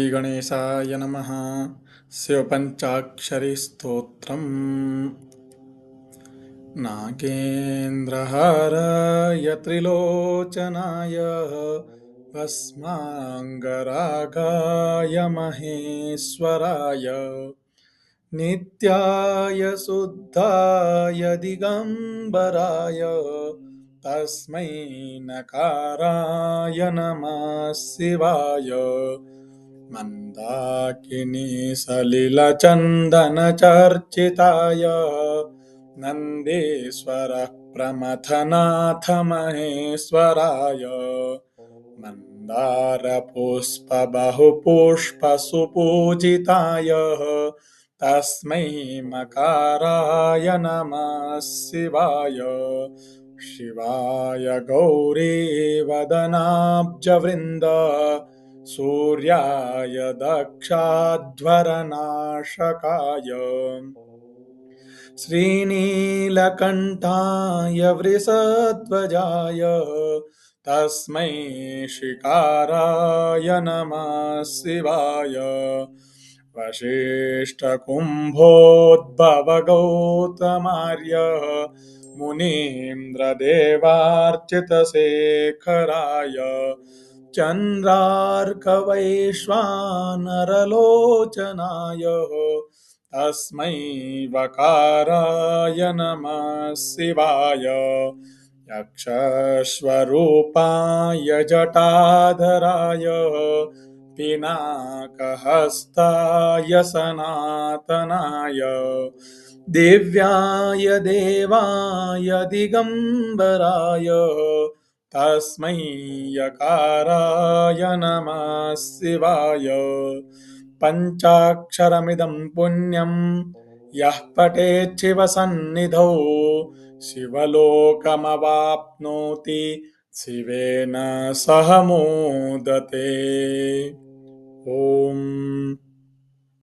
श्रीगणेशाय नमः। शिवपञ्चाक्षरी स्तोत्रम्। नागेन्द्रहाराय त्रिलोचनाय भस्माङ्गरागाय महेश्वराय नित्याय शुद्धाय दिगम्बराय तस्मै नकाराय नमः शिवाय। मन्दाकिनी सलिलचन्दनचर्चिताय नन्देश्वरः प्रमथनाथ महेश्वराय मन्दारपुष्पबहुपुष्पसुपूजिताय तस्मै मकाराय नमः शिवाय। शिवाय गौरीवदनाब्जवृन्द सूर्याय दक्षाध्वरनाशकाय श्रीनीलकण्ठाय वृषध्वजाय तस्मै शिकाराय नमः शिवाय। वसिष्ठकुम्भोद्भवगौतमार्य मुनीन्द्रदेवार्चितशेखराय चन्द्रार्कवैश्वानरलोचनाय तस्मै वकाराय नमः शिवाय। यक्षस्वरूपाय जटाधराय पिनाकहस्ताय सनातनाय दिव्याय देवाय दिगम्बराय तस्मै यकाराय नमः शिवाय। पञ्चाक्षरमिदं पुण्यं यः पठेत् शिवसन्निधौ शिवलोकमवाप्नोति शिवेन सह मोदते। ॐ